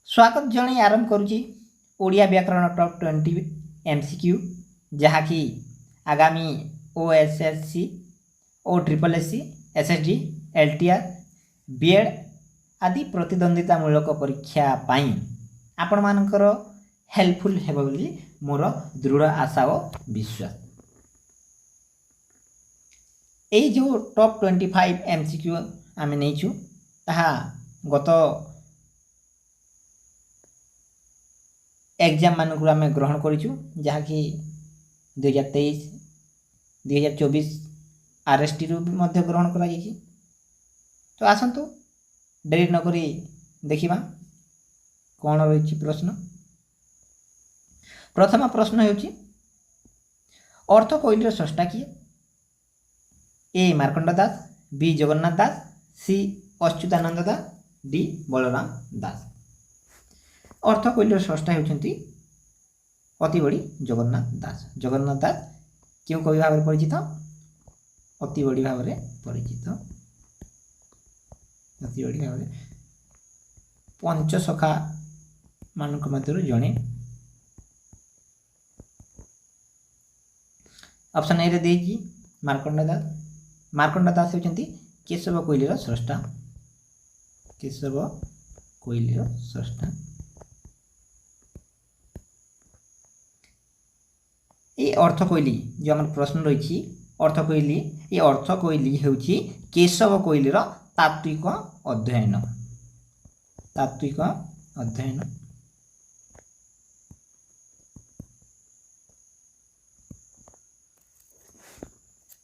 स्वागत जणे आरंभ करुच्ची ओडिया व्याकरण टॉप 20 एमसीक्यू जहाँकि आगामी OSSC O triple SC SSD LTR BEd आदि प्रतिद्वंदितामूलक परीक्षा पाई आपण मानकर हेल्पफुल हेबो बोली मोर दृढ़ आशा और विश्वास। यही जो टॉप 25 एमसीक्यू आम नहीं ताहा गत एग्जाम मानक आम ग्रहण करूँ जहाँकि 2023 2024 आरएसटी रू भी मध्य ग्रहण करा जायछि। तो आसतु डेरी नक देखा कौन रही प्रश्न। प्रथम प्रश्न होउछि अर्थकैलीर स्रष्टा किए? ए मार्कंड दास, बी जगन्नाथ दास, सी अच्युतानंद दास, डी बलराम दास। अर्थकैलीर स्रष्टा होउछन्ति अति बड़ी जगन्नाथ दास। जगन्नाथ दास क्यों कवि भाव में परिचित? अति बड़ी भाव में परिचित। अति बड़ी भाव में पंचसखा मानक मध्य जड़े। ऑप्शन ए रे देछि मार्कंड दास। मार्कंड दास होउछन्ति केशव कोइलीर स्रष्टा। केशव कोइलीर स्रष्टा। ये अर्थकैली जो आम प्रश्न रही अर्थकैली, ये अर्थकैली होउछि केशव कोइलीर तात्विक अध्ययन। तात्विक अध्ययन।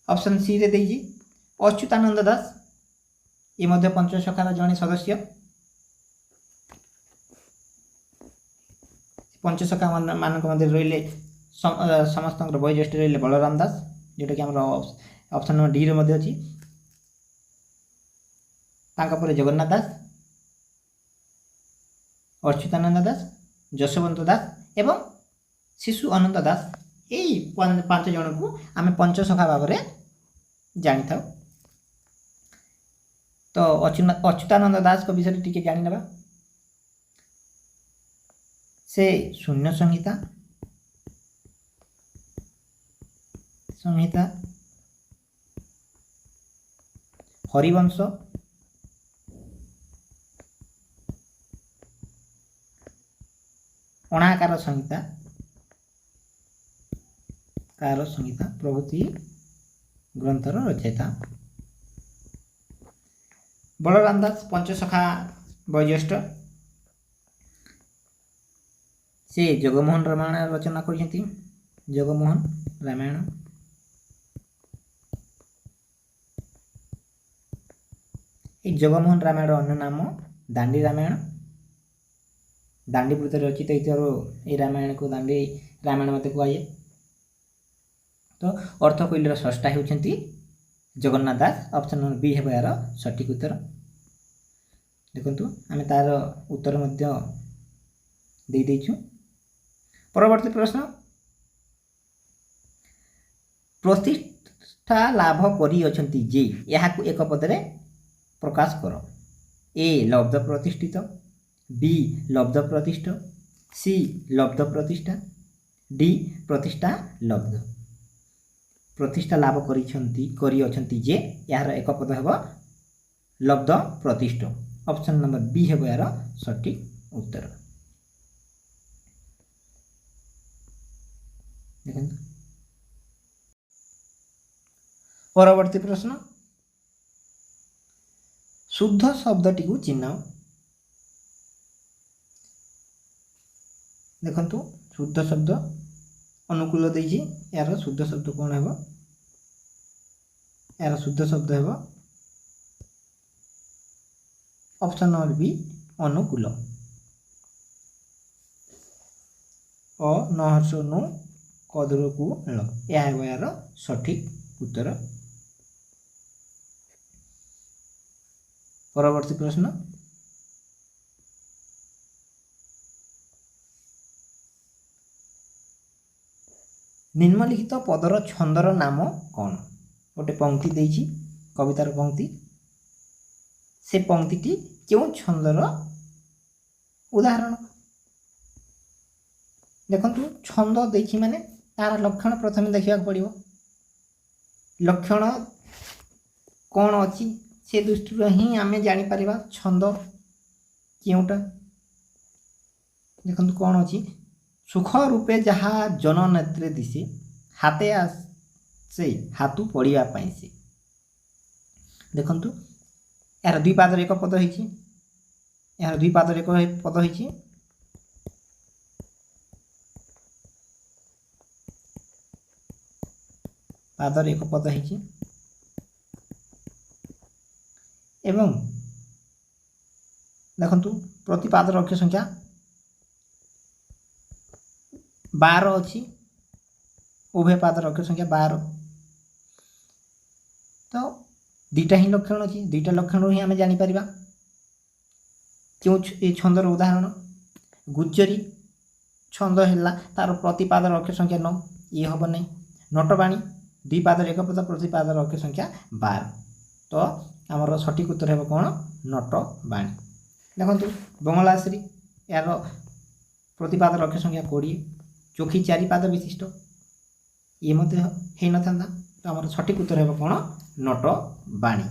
ऑप्शन सी रे देछि अच्युतानंद दास। ये मध्य पंचसखार जड़े सदस्य। पंचसखा मानक मध्य रहिले समस्त वयोज्येष्ठ रही बलराम दास जोटा कि आम ऑप्शन नंबर डी रे अच्छी। तापर जगन्नाथ दास, अच्युतानंद दास, जशवंत दास एवं शिशु अनंत दास। यही 5 जन को आम पंचसखा भाव में जानी था। तो अच्युतानंद दास को विषय टी जानी से शून्य संहिता हरिवंश, अणाकार संहिता, कार संहिता प्रभृति ग्रंथर रचयिता। बलराम दास पंचसखा वयोज्येष्ठ। से जगमोहन रामायण रचना कर। जगमोहन रामायण। जगमोहन रामायण अन्य नाम दांडी रामायण। दांडी वृत्त रचित ये रामायण को दांडी रामायण मत कहुए। तो अर्थकैलीर स्रष्टा होउछन्ति जगन्नाथ दास। ऑप्शन नंबर बी है यार सठिक उत्तर। देखंतु आम तार उत्तर मध्य दे देछु। परवर्ती प्रश्न प्रतिष्ठा लाभ करी अछन्ति जे याहाकु एक पदरे प्रकाश कर। ए लब्ध प्रतिष्ठित, बी लब्ध प्रतिष्ठ, सी लब्ध प्रतिष्ठा, डी प्रतिष्ठा लब्ध। प्रतिष्ठा लाभ करी अछन्ति जे यार एक पद हेब लब्ध प्रतिष्ठ। ऑप्शन नंबर बी हेब यार सठिक उत्तर। देखंतु परवर्ती प्रश्न शुद्ध शब्दटी को चिन्ह। देखंतु शुद्ध शब्द अनुकूल देछि। यार शुद्ध शब्द कौन है? यार शुद्ध शब्द है ऑप्शन नंबर बी अनुकूल। अनहर्ष नु कदर को ल यह है यार सठिक उत्तर। परवर्ती प्रश्न निम्नलिखित पदर छंदर नाम कौन? गोटे पंक्ति देछि कवितार पंक्ति। से पंक्तिटी क्यों छंदर उदाहरण देखंतु छंद देखि माने तार लक्षण प्रथमे देखा पड़ो लक्षण कौन अच्छी से दृष्टि ही आम जापर छंद क्योंटा देखो कौन अच्छी सुख रूपे जहाँ जननेत्रे दिशे हाथे आसे हाथू पड़ापी से देखु यार दुई पादर एक पद होती यार दुई पादर एक पद होती पादर एक पद होती एवं देखंतु प्रति पादर अक्षर संख्या 12 अच्छी उभय पादर अक्षर संख्या 12 तो दुईटा ही लक्षण अच्छी दुईटा लक्षण ही आम जापर क्यों ये छंदर उदाहरण गुज्जरी छंद है तार प्रति पादर अक्षर संख्या 9 ये हम नहीं नटवाणी दुई पादर एक पद प्रति पादर अक्षर संख्या 12 तो आमर सठिक उत्तर है कौन नटवाणी देखु बंगलाश्री यार प्रतिपादर अक्षर संख्या 20 चोखी 4 पाद विशिष्ट ये मत हो न था तो आमर सठिक उत्तर है कौन नटवाणी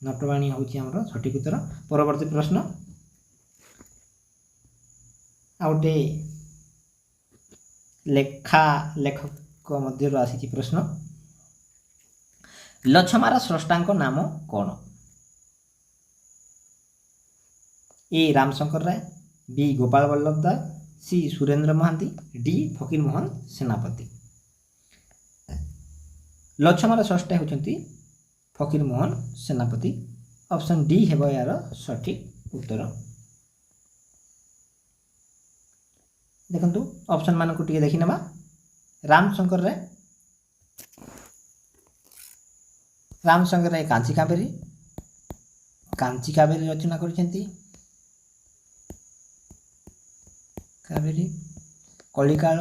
नटवाणी हूँ आमर सठिक उत्तर परवर्ती प्रश्न आउटे लेखक मध्य आसी प्रश्न लछमार स्रष्टांक नाम कौन ए रामशंकर राय बी गोपाल बल्लभ दास सी सुरेंद्र महांती डी फकीर मोहन सेनापति लछमार स्रष्टा होती फकीर मोहन सेनापति ऑप्शन डी है यार सठिक उत्तर देखो ऑप्शन मान को देखी ना रामशंकर राय कांची कावेरी रचना करछंती कावेरी कलिकाल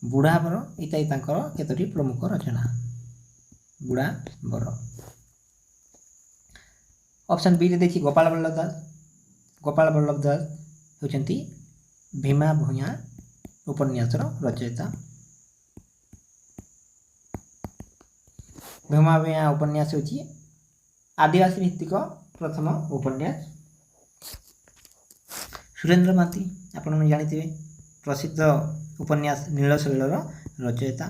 बुढ़ावर इत्यादि केतोटी प्रमुख रचना बुढ़ावर ऑप्शन बी रे देखी गोपाल बल्लभ दास होती भीमा भूया उपन्यासर रचयिता भीमा भूया उपन्यास होची आदिवासी भित्तिक प्रथम उपन्यास सुरेंद्र महांती आपण जानिथिबे प्रसिद्ध उपन्यास नीलशैलर रचयिता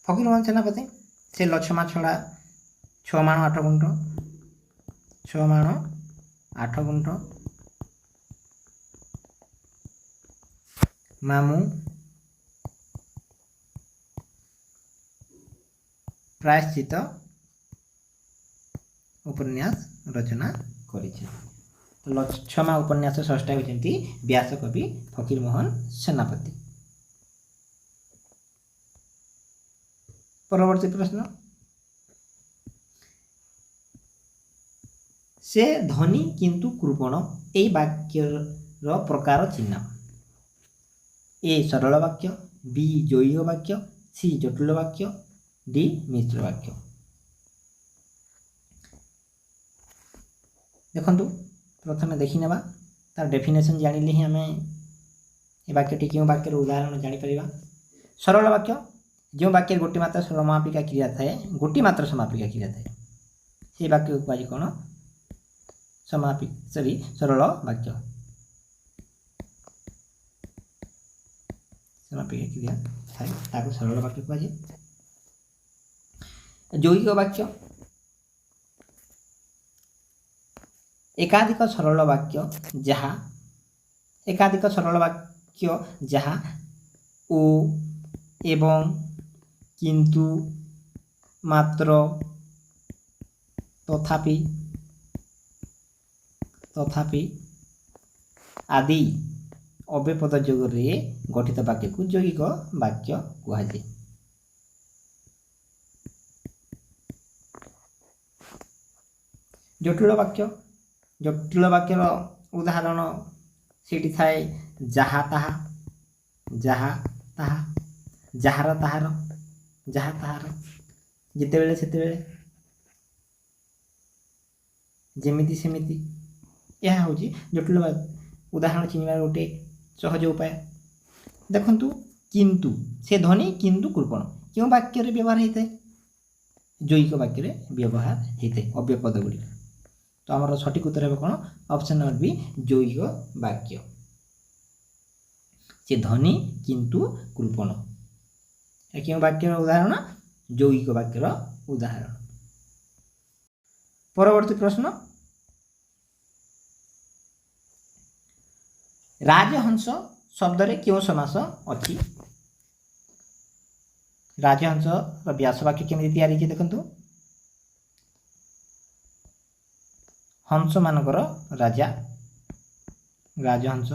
फकीर मोहन सेनापति से लछमा छड़ा 6 माण 8 गुंठ 6 माण 8 गुंठ मामू प्रायश्चित उपन्यास रचना करिছে तो लछमा उपन्यास स्रष्टा होती व्यासकवि फकीर मोहन सेनापति परवर्ती प्रश्न से धनी किंतु कृपण ए वाक्यर प्रकार चिन्ह ए सरल वाक्य बी जैव वाक्य सी जटिल वाक्य डी मिश्र वाक्य देखंतु प्रथमे देखि नेबा तार डेफिनेशन जानिले ही आमे ए वाक्यटी क्यों वाक्यर उदाहरण जानि परिबा सरल वाक्य जो वाक्य गोटी मात्र समापिका क्रिया थाए गोटी मात्र समापिका क्रिया थाए से वाक्य को आज कौन सरल वाक्य समापिका क्रिया थाए ताको सरल वाक्य को आज यौगिक वाक्य एकाधिक सरल वाक्य जहाँ ओ एवं किंतु मात्र तथापि आदि अव्यपद जोगरे गठित वाक्य को यौगिक वाक्य कहुए जटिल वाक्य जटिल वाक्यर उदाहरण सेठी थाए जहा ताहा, जहा ताहा, जहार ताहार, जहा ताहार, जितेबेले सेतेबेले, जेमिति सेमिति। यह हूँ जटिल उदाहरण चिन्हबार गोटे सहज उपाय। देखंतु किंतु से ध्वनि किंतु कृपण क्यों वाक्य व्यवहार होता है? जैविक वाक्य व्यवहार होता है अव्यय पद गुड़ी। तो आमर सठिक उत्तर है कौन? ऑप्शन नंबर बी जैविक वाक्य। से ध्वनि किंतु कृपण क्यों वाक्यर उदाहरण? जैविक वाक्यर उदाहरण। परवर्ती प्रश्न, राजहंस शब्द रे क्यों समास अच्छी? राजहंस व्यास वाक्य केमी तैयारी है देखंतु। हंस मानकर राजा, राजहंस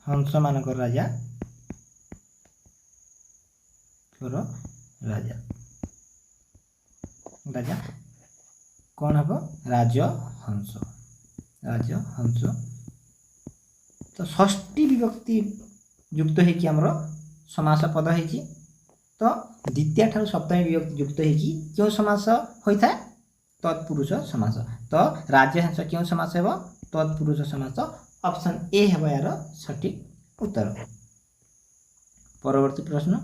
हंस मानकर राजा राजा राजा कौन हम? राजहंस, राजहंस। तो षष्ठी विभक्ति युक्त होगी आमर समास पद होगी। तो द्वितीय ठार सप्तमी विभक्ति युक्त होगी क्यों समास होता है? तत्पुरुष समास। तो राजहंस क्यों समास है? तत्पुरुष समास। ऑप्शन ए है यार सठिक उत्तर। परवर्ती प्रश्न,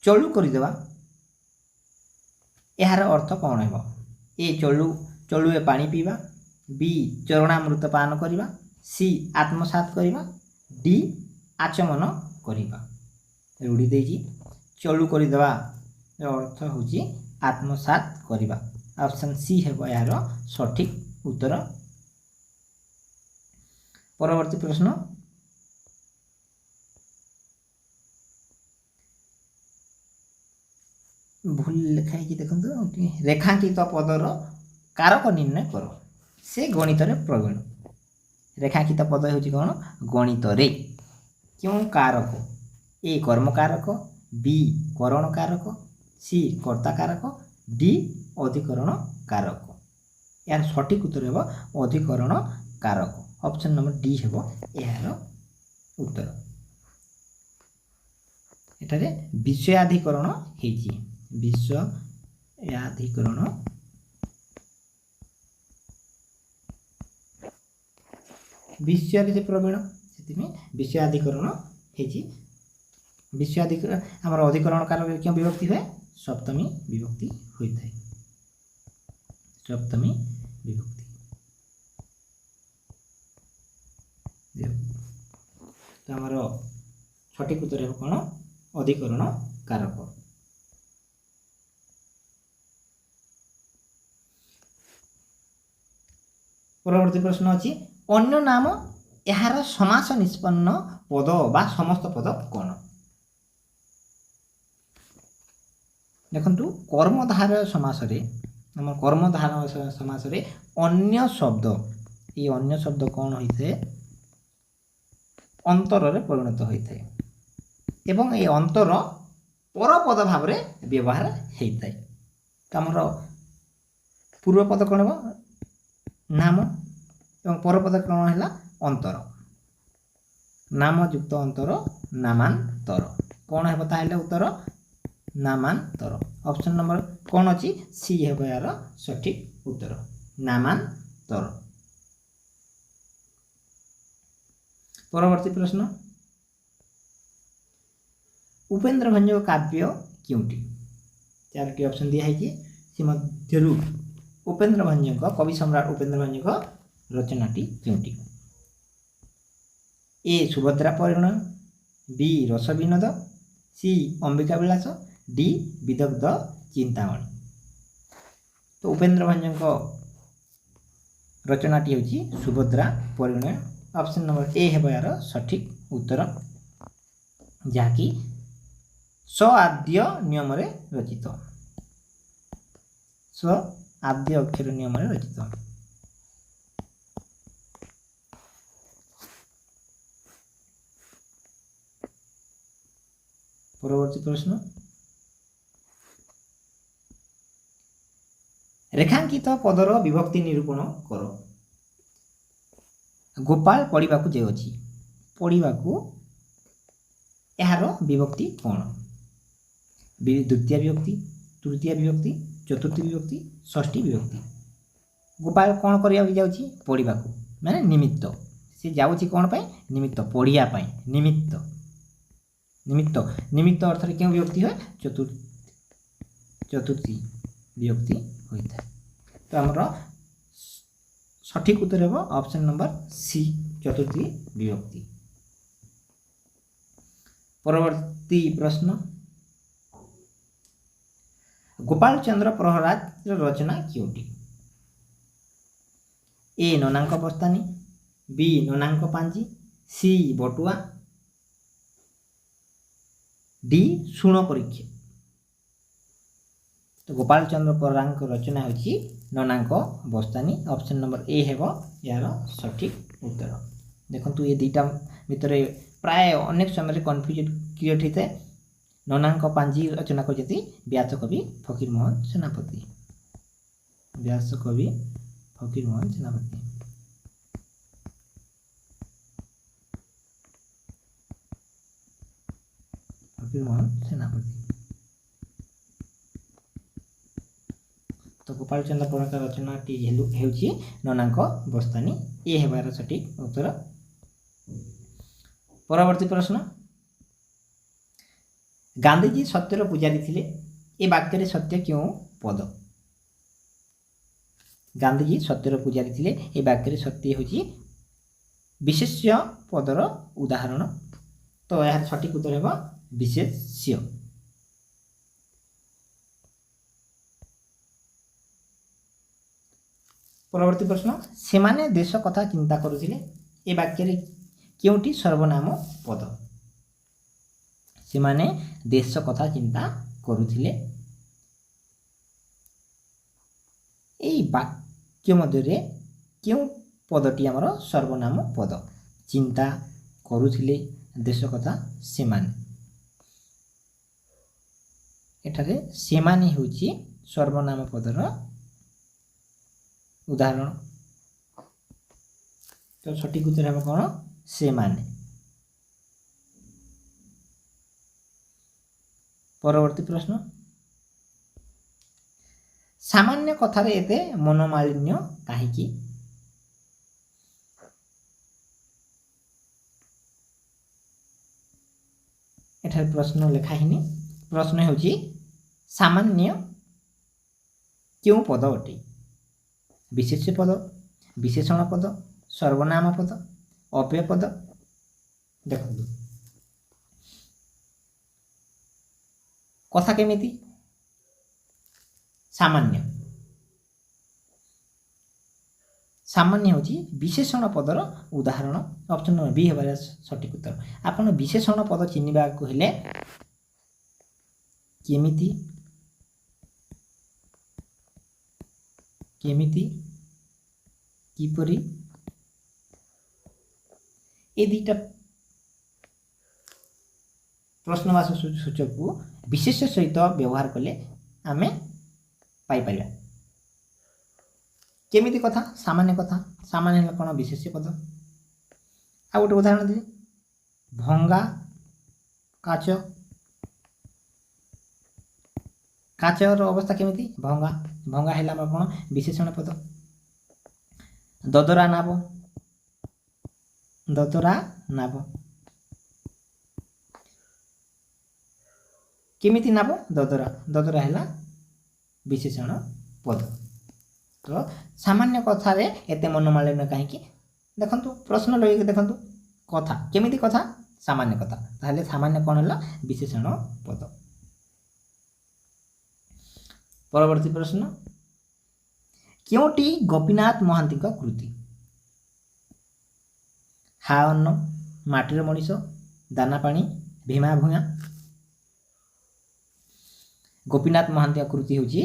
चलू करदेवा यार अर्थ कौन है? ए चलू चलू ए पानी पीवा, बी चरणामृत पान करवा, सी आत्मसात करवा, डी आचमन करवा। रूढ़ी देजी चलू करदेवा अर्थ हूँ आत्मसात करवा। ऑप्शन सी है यार सठिक उत्तर। परवर्ती प्रश्न, भूल लिखाई देखो रेखांकित पदर कारक निर्णय कर। से गणित रे प्रवीण। रेखांकित पद हूँ कौन? गणित रे क्यों कारक? ए कर्म कारक, बी करण कारक, सी कर्ता कारक, डी अधिकरण कारक। यार सठिक उत्तर है अधिकरण कारक। ऑप्शन नंबर डी है यार उत्तर। एठारे विषयाधिकरण होती, विषयाधिकरण विषय से प्रवीण से विषयाधिकरण होती। विषयाधिकरण आमर अधिकरण कारक क्यों विभक्ति हुए? सप्तमी विभक्ति होता है, सप्तमी विभक्ति। तो आमर सठिक उत्तर है कौन? अधिकरण कारक। परवर्ती प्रश्न अच्छी, अन्य नाम यार समास निष्पन्न पद बा समस्त पद कौन? देखंतु कर्मधारय समास रे आम कर्मधारय समास रे अन्य शब्द, ये अन्य शब्द कौन होता है? अंतर रे परिणत होता है एवं ये अंतर परपद भाव रे व्यवहार होता है। तो आमर पूर्वपद कौन हो? नाम एवं परपद कौन है? अंतर। नाम युक्त अंतर नामांतर। कौन है ताहले उत्तर? नामांतर। ऑप्शन नंबर कौन अच्छी? सी है यार सठिक उत्तर, नामांतर। परवर्ती प्रश्न, उपेन्द्र भंजक काव्य क्योंटी? चारोटी ऑप्शन दिखाई मध्यरु उपेन्द्र भंजक कवि सम्राट उपेन्द्र भंजक रचनाटी क्योंटी? ए सुभद्रा परिणय, बी रस विनोद, सी अंबिका विलास, डी विदग्ध चिंतामणि। तो उपेन्द्र भंजक रचनाटी हूँ सुभद्रा परिणय। ऑप्शन नंबर ए है यार सठिक उत्तर, जहाँकि स आद्य नियम रे रचित, स आद्य अक्षर नियम रे रचित। परवर्ती प्रश्न, रेखांकित पदर विभक्ति निरूपण कर। गोपाल पढ़ा जाऊँगी पढ़ा यार विभक्ति कौन द्वितीय विभक्ति तृतीय विभक्ति चतुर्थी विभक्ति षष्ठी विभक्ति। गोपाल कौन करने जाऊँगी पढ़ा माने निमित्त सी जाऊँगी कौन पाई निमित्त पढ़िया निमित्त निमित्त निमित्त अर्थ क्यों विभक्ति है चतुर्थी विभक्ति होता है। तो आमर सठिक उत्तर होगा ऑप्शन नंबर सी चतुर्थी विभक्ति। परवर्ती प्रश्न गोपाल चंद्र प्रहलाद रचना क्योंटी ए ननांक बस्तानी बी ननांक पांजी सी बटुआ डी शुण परीक्षा। तो गोपाल चंद्र प्रहलाद रचना होची ननांक बस्तानी ऑप्शन नंबर ए हेबो यार सठिक उत्तर। देखंतु ये दुईटा भितर प्राय अनेक समय कन्फ्यूजन क्रिएट होता है। ननांक पांजी रचना करते व्यासकवि फकीरमोहन सेनापति व्यासकवि फकीरमोहन सेनापति। फकीरमोहन सेनापति। तो गोपाल चंद्र प्रहलाद रचना टी हेउची ननांक बस्तानी ए हेबार सठिक उत्तर। परवर्ती प्रश्न गांधीजी सत्यर पुजारी थिले ए वाक्य सत्य क्यों पद। गांधीजी सत्यर पुजारी थिले ए वाक्य सत्य होची विशेष्य पदर उदाहरण। तो यार सठिक उत्तर हेबा विशेष्य। परवर्ती प्रश्न सेमाने देश कथा चिंता करुथिले ए वाक्य क्योंटी सर्वनाम पद। सेमाने देश कथा चिंता करुथिले एई वाक्य मध्य क्यों पदटी आमर सर्वनाम पद चिंता करुथिले देश कथा सेमाने एठारे सेमाने होची सर्वनाम पदर उदाहरण। तो सठिक उत्तर है कौन सेमाने। परवर्ती प्रश्न सामान्य कथार एते मनोमालिन्य काहीकि। एठार प्रश्न लेखा हिनी प्रश्न होची सामान्य क्यों पद अटे विशेष्य पद विशेषण पद सर्वनाम पद अव्यय पद। देखो कथा केमिति सामान्य सामान्य होची विशेषण पदर उदाहरण ऑप्शन नंबर बी हेबार सठिक उत्तर। आपण विशेषण पद चिन्हिबा को हेले केमिति केमिति किपरि ए दुईटा प्रश्नवाचक सूचक को विशेष सहित व्यवहार कले आमे पाई पाइबा। केमिति कथा सामान्य कौन विशेष पद। आ गोटे उदाहरण दे भंगा काच काचर अवस्था केमिति भंगा भंगा है कौन विशेषण पद। ददरा नाब केमिति नाब ददरा ददरा है विशेषण पद। तो सामान्य कथा रे एते मनोमालिन्य कहीं देखंतु प्रश्न लगे देखंतु कथा केमिति कथा सामान्य कथा ताहले सामान्य कौन है विशेषण पद। परवर्ती प्रश्न क्योंटी गोपीनाथ महांती कृति हा अन्न माटीर मनीष दाना पानी भीमा भूया। गोपीनाथ महांती कृति होची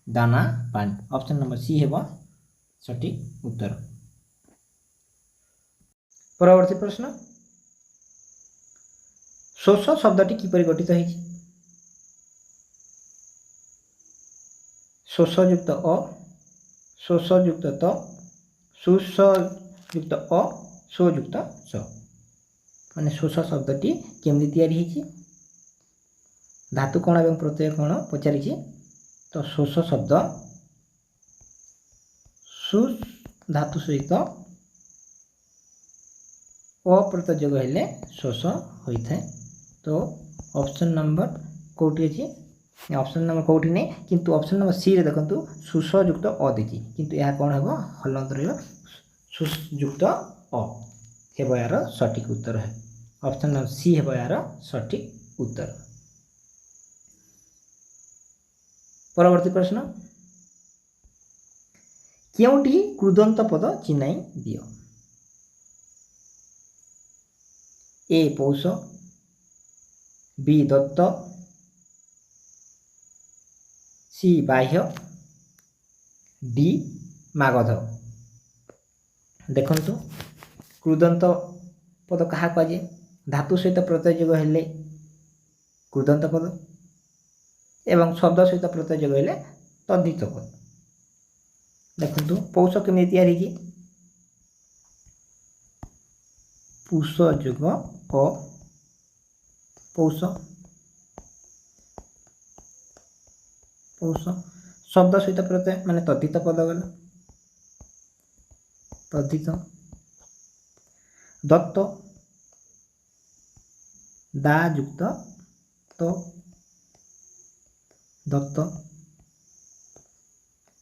दाना पानी ऑप्शन नंबर सी हेबो सठिक उत्तर। परवर्ती प्रश्न शोष शब्दटी किपरि गठित होइछि। शोष युक्त अ शोष युक्त त, सुस युक्त अ, सो युक्त स। माने शोष शब्दटी केमती तैयारी होईछि? धातु कोण एवं प्रत्यय कोण पचारिछि। तो शोष शब्द सुस धातु सहित अप्रत्यय जोग हेले शोष होता है। तो ऑप्शन नंबर कोटी अच्छी, ऑप्शन नंबर कोटी नहीं किंतु ऑप्शन नंबर सी रे देखंतु सुस युक्त अ देछि किंतु यह कोन हेबो हलंत रहबो सुस युक्त अ हेबो यार सटीक उत्तर है। ऑप्शन नंबर सी हेबो यार सटीक उत्तर। परवर्ती प्रश्न, केउंटी कृदंत पद चिन्हाई दियो? ए पौष, बी दत्त, सी बाह्य, डी मागध। देखंतु कृदंत पद कहा कहे? धातु सहित प्रत्यय जोग हेले कृदंत पद एवं शब्द सहित प्रत्यय जोग हेले तद्धित पद। देखंतु पौष केमि तैयारी की? पुष जोग अ पौष, पौष शब्द सहित प्रत्यय माने तद्धित पद गला तद्धित। दत्त दा युक्त तो दत्त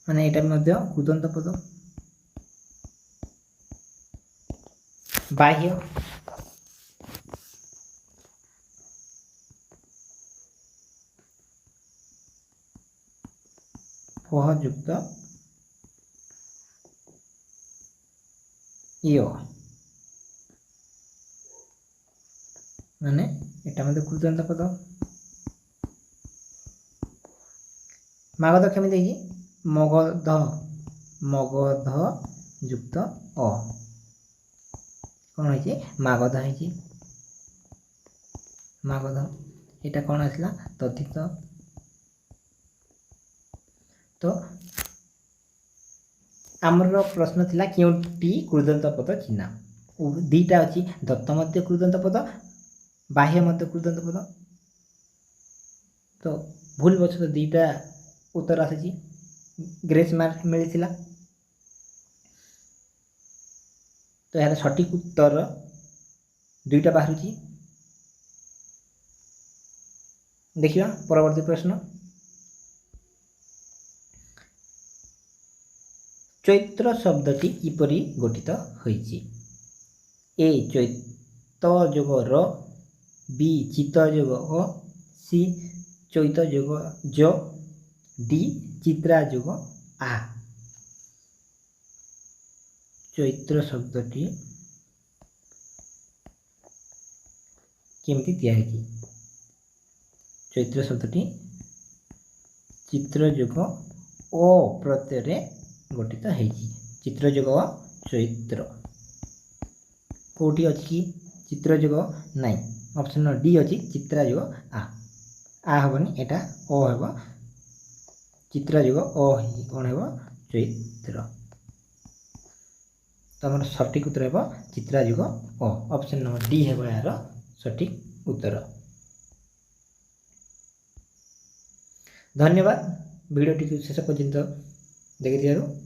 माने एटा मध्य कृदंत पद। बाह्य वह युक्त यो माने एटा मध्य कृदंत पद। मागध केमि देखि? मगध, मगध युक्त अ कौन है? मागध है। मागध एटा कौन आसला? तद्धित। तो आमर प्रश्न थिला केउंटी कृदंत पद चिन्हा? दीटा अच्छी, दत्त मध्य कृदंत पद, बाह्य मध्य कृदंत पद। तो भूल बस तो दीटा उत्तर आसी, ग्रेस मार्क मिलता। तो यार सटीक उत्तर दुईटा बाहर। देखिए परवर्ती प्रश्न, चैत्र शब्दटी किपरि गठित होइछि? ए चैत जोग र, बी चित जोग अ, सी चैत जोग ज, डी चित्रा जोग आ। चैत्र शब्दटी केमती तैयारी की? चैत्र शब्दटी चित्र जोग ओ प्रत्यय गठित होइछि। चित्र जोग चैत्र कोटी अच्छी चित्र जोग नाई, ऑप्शन नंबर डी अच्छी चित्रा जोग आ हेबनी, एटा ओ हेबो चित्रा जोग ओ कौन हेबो? चैत्र। तो हमर सटीक उत्तर हेबो चित्रा जोग ओ, ऑप्शन नंबर डी हेबो यार सटीक उत्तर। धन्यवाद वीडियो टी शेष पर्यंत देखि।